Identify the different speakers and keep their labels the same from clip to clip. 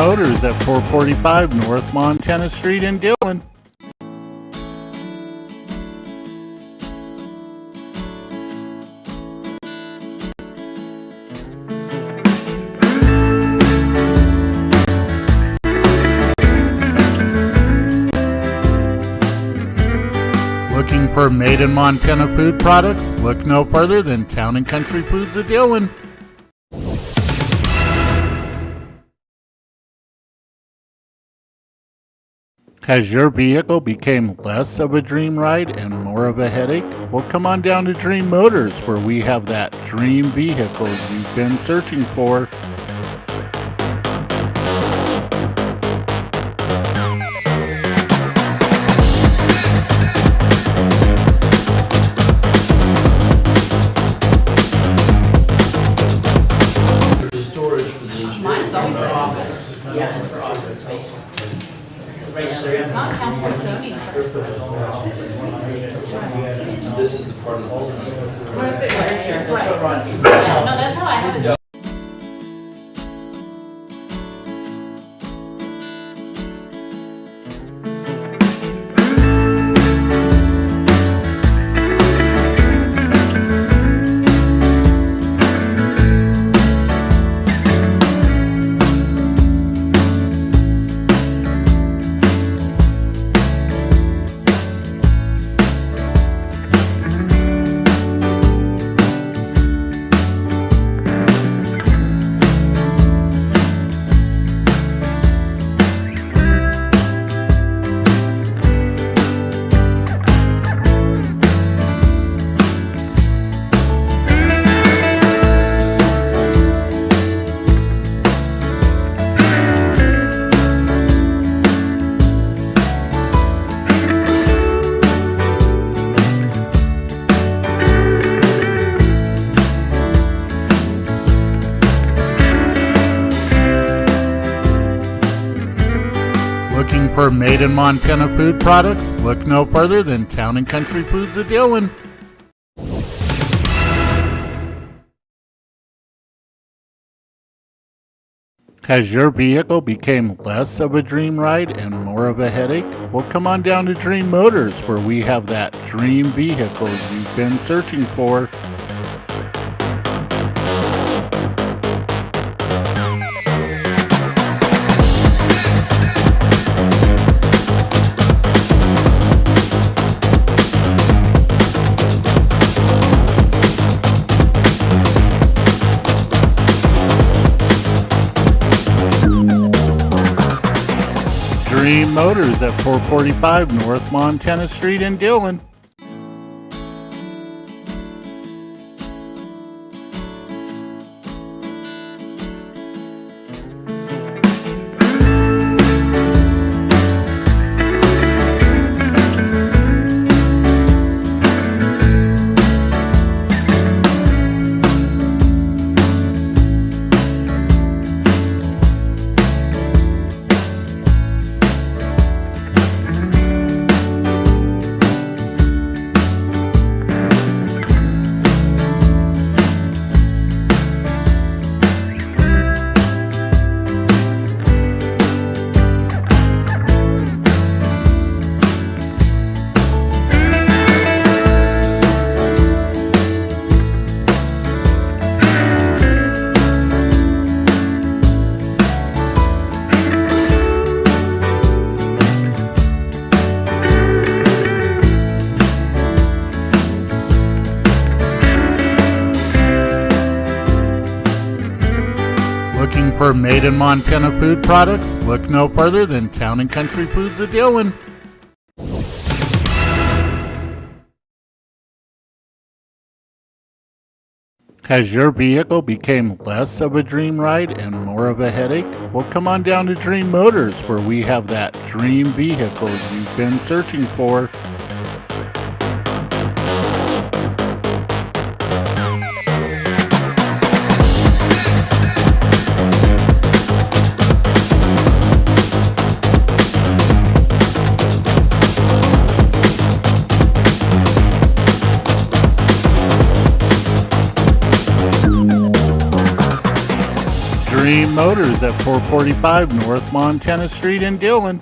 Speaker 1: Motors at 445 North Montana Street in Dillon. Looking for made in Montana food products? Look no further than Town & Country Foods of Dillon. Has your vehicle become less of a dream ride and more of a headache? Well, come on down to Dream Motors, where we have that dream vehicle you've been searching for.
Speaker 2: Mine's always been office. Yeah, for office space. It's not council zoning.
Speaker 3: This is the part of the whole.
Speaker 2: I'm gonna sit right here. Yeah, no, that's how I have it. Looking for made in Montana food products? Look no further than Town & Country Foods of Dillon. Has your vehicle become less of a dream ride and more of a headache? Well, come on down to Dream Motors, where we have that dream vehicle you've been searching for. Dream Motors at 445 North Montana Street in Dillon. Looking for made in Montana food products? Look no further than Town & Country Foods of Dillon. Has your vehicle become less of a dream ride and more of a headache? Well, come on down to Dream Motors, where we have that dream vehicle you've been searching for. Dream
Speaker 1: Dream Motors at 445 North Montana Street in Dillon.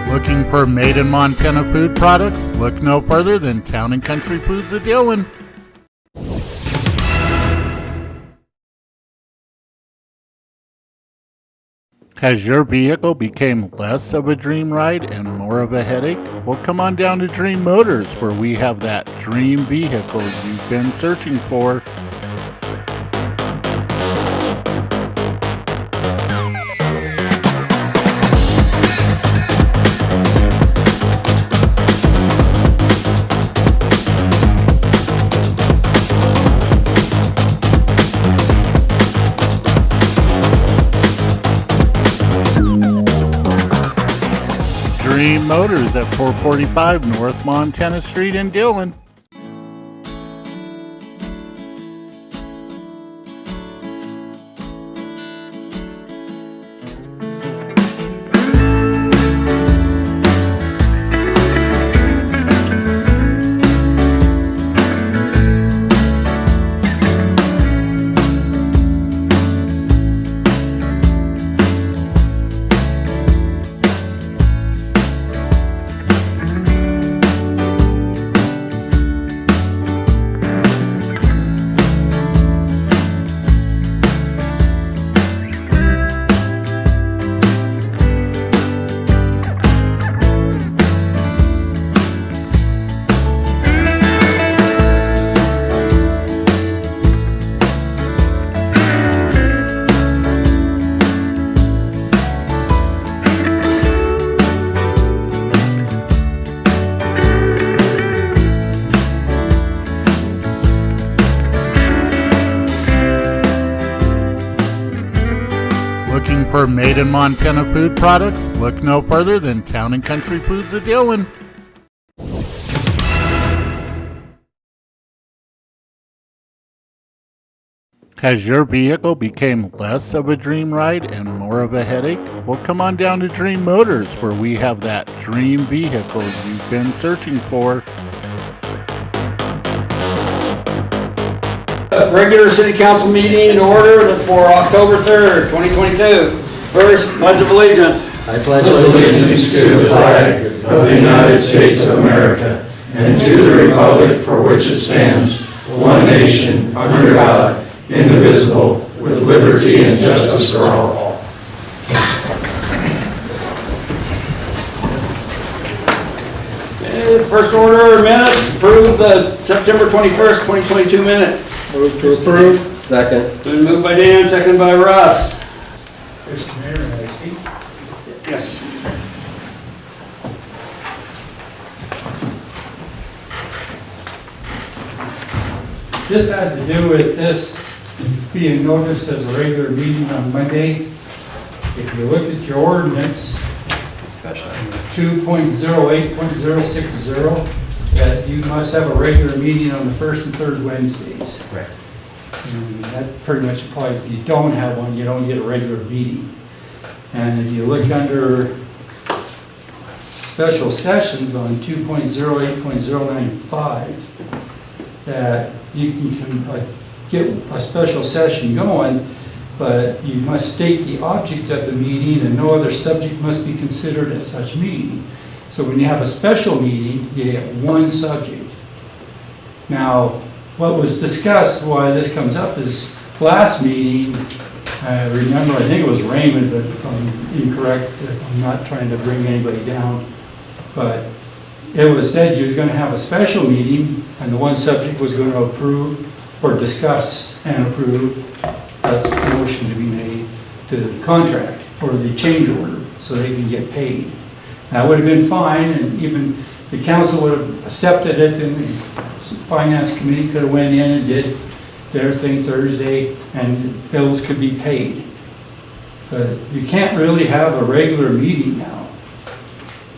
Speaker 1: Looking for made in Montana food products? Look no further than Town and Country Foods of Dillon. Has your vehicle become less of a dream ride and more of a headache? Well, come on down to Dream Motors where we have that dream vehicle you've been searching for. Dillon Motors at 445 North Montana Street in Dillon. Looking for made in Montana food products? Look no further than Town and Country Foods of Dillon. Has your vehicle become less of a dream ride and more of a headache? Well, come on down to Dream Motors where we have that dream vehicle you've been searching for.
Speaker 4: Regular City Council meeting in order for October 3rd, 2022. First, Pledge of Allegiance.
Speaker 3: I pledge allegiance to the flag of the United States of America and to the republic for which it stands, one nation, under God, indivisible, with liberty and justice for all.
Speaker 4: First order of minutes, approve the September 21st, 2022 minutes.
Speaker 5: Move to approve. Second.
Speaker 4: Been moved by Dan, seconded by Russ.
Speaker 5: Mr. Mayor, may I speak?
Speaker 4: Yes.
Speaker 5: This has to do with this being noticed as a regular meeting on Monday. If you look at your ordinance, 2.08.060, that you must have a regular meeting on the first and third Wednesdays.
Speaker 3: Right.
Speaker 5: And that pretty much applies if you don't have one, you don't get a regular meeting. And if you look under special sessions on 2.08.095, that you can get a special session going, but you must state the object of the meeting and no other subject must be considered at such meeting. So when you have a special meeting, you get one subject. Now, what was discussed, why this comes up is last meeting, I remember, I think it was Raymond, but if I'm incorrect, I'm not trying to bring anybody down, but it was said you was gonna have a special meeting, and the one subject was gonna approve or discuss and approve, that's a motion to be made, to the contract or the change order, so they can get paid. That would have been fine, and even the council would have accepted it, and the finance committee could have went in and did their thing Thursday, and bills could be paid. But you can't really have a regular meeting now.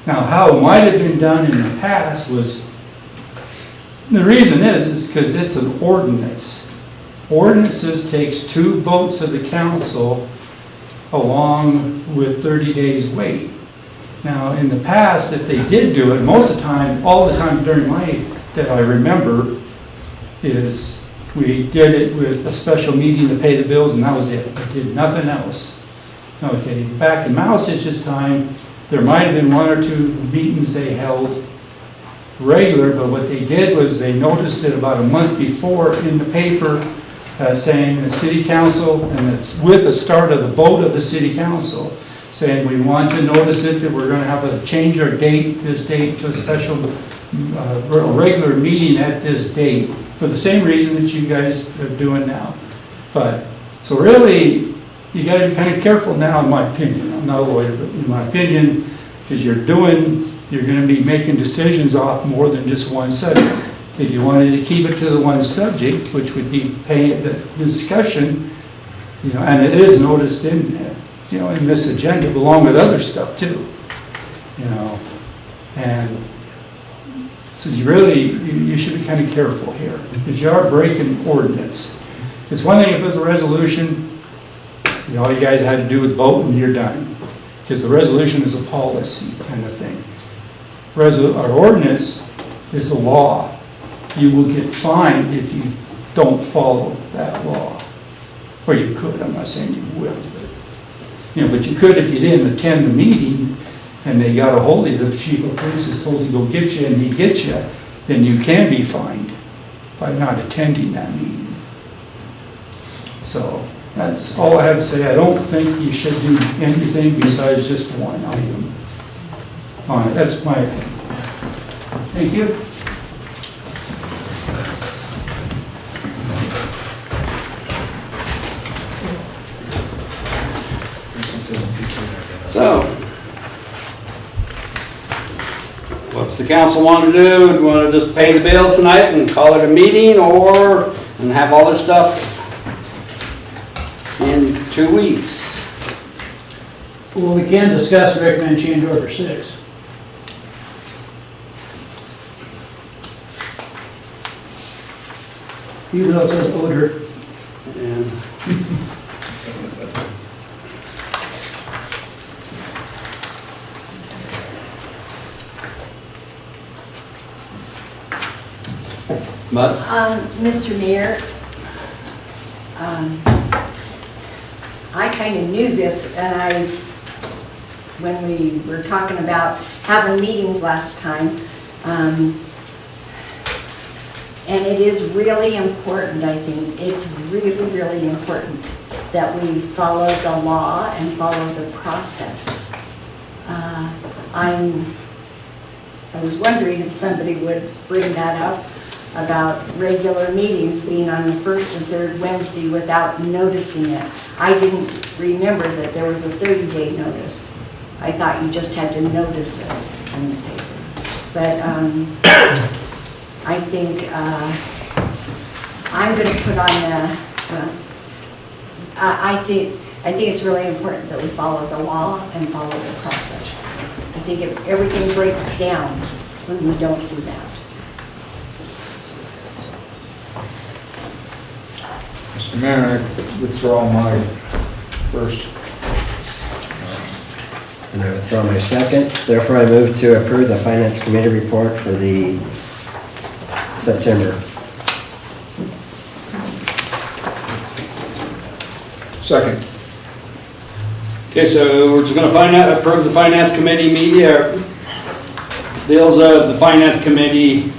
Speaker 5: Now, how it might have been done in the past was, the reason is because it's an ordinance. Ordinances takes 2 votes of the council along with 30 days wait. Now, in the past, if they did do it, most of the time, all the time during that I remember, is we did it with a special meeting to pay the bills, and that was it. We did nothing else. Okay, back in Mousage's time, there might have been 1 or 2 meetings they held regular, but what they did was they noticed it about a month before in the paper, saying the city council, and it's with the start of the vote of the city council, saying we want to notice it, that we're going to have a change our date, this date, to a special regular meeting at this date, for the same reason that you guys are doing now. But, so really, you gotta be kind of careful now, in my opinion. I'm not a lawyer, but in my opinion, because you're gonna be making decisions off more than just one subject. If you wanted to keep it to the one subject, which would be paying the discussion, and it is noticed in, in this agenda, along with other stuff too, and so you should be kind of careful here, because you are breaking ordinance. It's one thing if it's a resolution, all you guys had to do was vote and you're done, because the resolution is a policy kind of thing. Our ordinance is a law. You will get fined if you don't follow that law. Or you could, I'm not saying you will, but you could if you didn't attend the meeting and they got a hold of you, the chief of police is told to go get you and he gets you, then you can be fined by not attending that meeting. So that's all I have to say. I don't think you should do anything besides just one item on it. That's my opinion. Thank you.
Speaker 4: So, what's the council want to do? Do you want to just pay the bills tonight and call it a meeting, and have all this stuff in 2 weeks?
Speaker 6: Well, we can discuss and recommend change order 6. Even though it says odor.
Speaker 4: And but
Speaker 7: Mr. Mayor, I kind of knew this, and when we were talking about having meetings last time, and it is really important, I think, it's really, really important that we follow the law and follow the process. I was wondering if somebody would bring that up about regular meetings being on the first and third Wednesday without noticing it. I didn't remember that there was a 30-day notice. I thought you just had to notice it in the paper. But I think I'm going to put on I think it's really important that we follow the law and follow the process. I think everything breaks down when we don't do that.
Speaker 3: Mr. Mayor, I withdraw my first.
Speaker 8: And I withdraw my second. Therefore, I move to approve the Finance Committee report for the September.
Speaker 3: Second.
Speaker 4: okay, so we're just going to approve the finance committee bills of the finance committee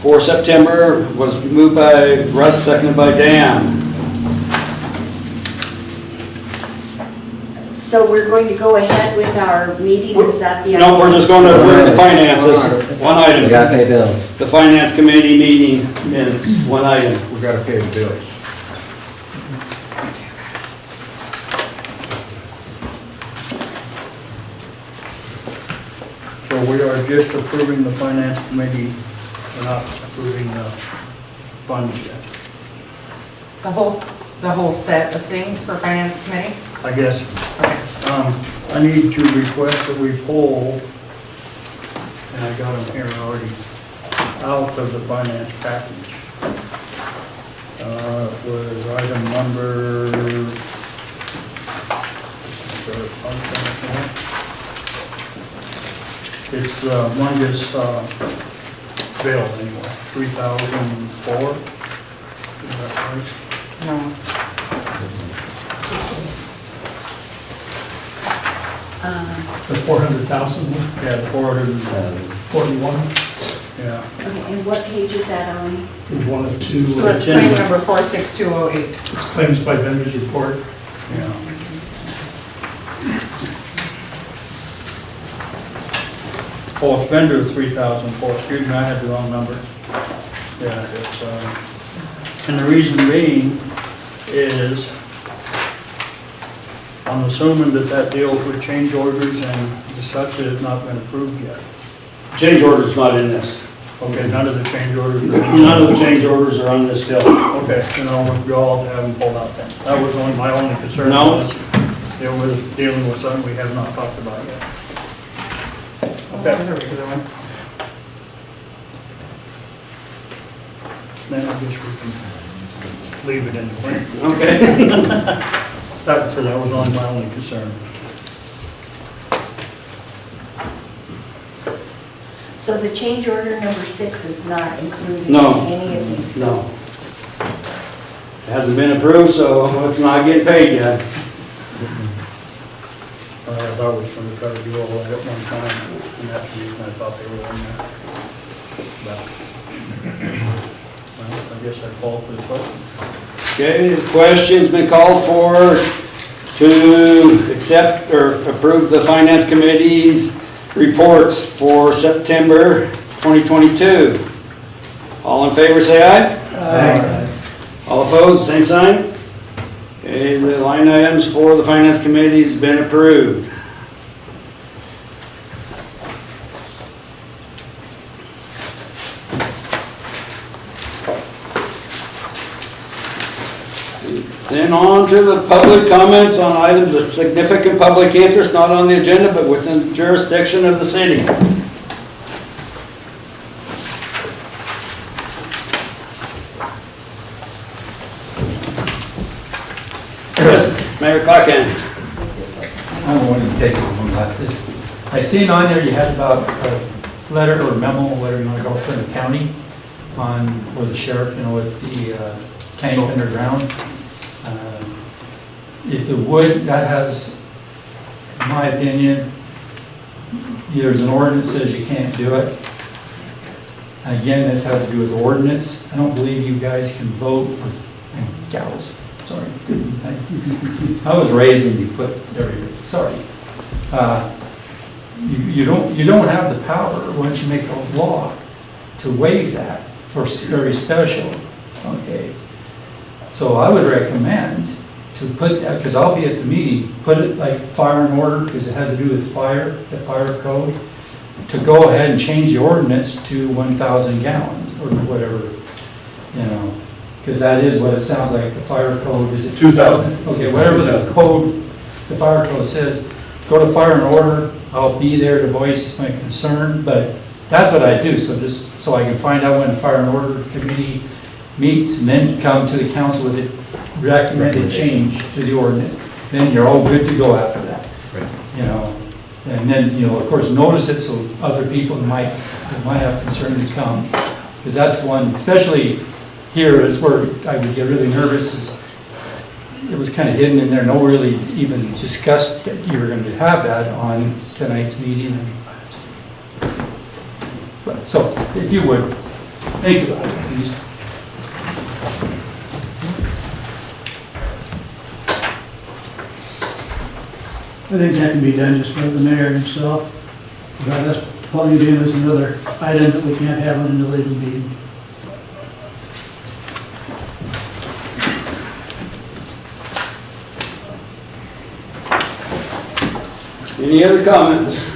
Speaker 4: for September was moved by Russ, seconded by Dan.
Speaker 7: So we're going to go ahead with our meeting, is that the?
Speaker 4: No, we're just going to approve the finances, one
Speaker 8: You
Speaker 4: item.
Speaker 8: gotta pay bills.
Speaker 4: The finance committee meeting minutes, one item.
Speaker 3: We gotta pay the bills.
Speaker 5: So we are just approving the finance committee, we're not approving the funds yet.
Speaker 9: The whole set of things for finance committee?
Speaker 5: I guess,
Speaker 9: Okay.
Speaker 5: I need to request that we pull, and I got them here already, out of the finance package. It was item number, it's the one that's bill anyway, 3,004. Is that right?
Speaker 9: No.
Speaker 6: The 400,000,
Speaker 5: Yeah, the
Speaker 6: 41,
Speaker 5: yeah.
Speaker 7: Okay, and what page is that on?
Speaker 6: page 1 of 2.
Speaker 9: So that's
Speaker 5: in
Speaker 9: claim
Speaker 5: the-
Speaker 9: number 46208.
Speaker 6: It's claims by vendors report.
Speaker 5: Yeah. Oh, it's vendor 3,004, excuse me, I had the wrong number. Yeah, it's, and the reason being is, I'm assuming that that deals with change orders and the such that has not been approved yet.
Speaker 4: Change order's not in this.
Speaker 5: Okay, none of the change orders are.
Speaker 4: None of the change orders are on this bill.
Speaker 5: Okay, you know, we all have them pulled out then. That was only my only concern.
Speaker 4: No.
Speaker 5: Was dealing with something we have not talked about yet.
Speaker 9: That was a regular one.
Speaker 5: Then I guess we can leave it in the plan.
Speaker 4: Okay.
Speaker 5: That was only my only concern.
Speaker 7: So the change order number 6 is not included
Speaker 4: No.
Speaker 7: in any of these
Speaker 4: No.
Speaker 7: bills?
Speaker 4: It hasn't been approved, so it's not getting paid yet.
Speaker 5: I thought we was gonna try to do all that at one time, and that's the reason I thought they were in there. But, well, I guess I called for the question.
Speaker 4: Okay, the question's been called for to accept or approve the finance committee's reports for September 2022. All in favor, say aye.
Speaker 6: Aye.
Speaker 4: All opposed, same sign. Okay, the line items for the finance committee's been approved. Then on to the public comments on items of significant public interest, not on the agenda, but within jurisdiction of the city. Yes, Mayor Clarkin.
Speaker 5: I don't want to take it from like this. I seen on there you had about a letter or memo, whatever you want to call it, from the county on, or the sheriff, you know, with the tank underground. If the wood, that has, in my opinion, there's an ordinance that says you can't do it. Again, this has to do with ordinance. I don't believe you guys can vote, and gals, sorry. I was raised when you put, sorry. You don't have the power, once you make a law, to waive that for very special, okay? So I would recommend to put that, because I'll be at the meeting, put it like fire and order, because it has to do with fire, the fire code, to go ahead and change the ordinance to 1,000 gallons, or whatever, you know, because that is what it sounds like, the fire code, is it
Speaker 3: 2,000?
Speaker 5: Okay, whatever the code, the fire code says, go to fire and order, I'll be there to voice my concern, but that's what I do, so just, so I can find out when the fire and order committee meets, and then come to the council with a recommended change to the ordinance, then you're all good to go after that. You know, and then, you know, of course, notice it so other people might have concern to come, because that's one, especially here is where I would get really nervous, is it was kind of hidden in there, no one really even discussed that you were going to have that on tonight's meeting. But, so, if you would, think about it at least.
Speaker 6: I think that can be done just by the mayor himself. Without us pulling it in as another item that we can't have on an illegal meeting.
Speaker 4: Any other comments?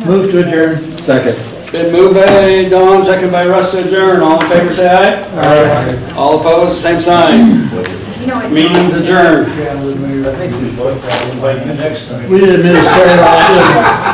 Speaker 6: Move to adjourn.
Speaker 8: Second.
Speaker 4: Been moved by Don, second by Russ to adjourn. All in favor, say aye.
Speaker 6: Aye.
Speaker 4: All opposed, same sign.
Speaker 7: You know, it-
Speaker 4: Meeting's adjourned.
Speaker 6: We did a ministerial.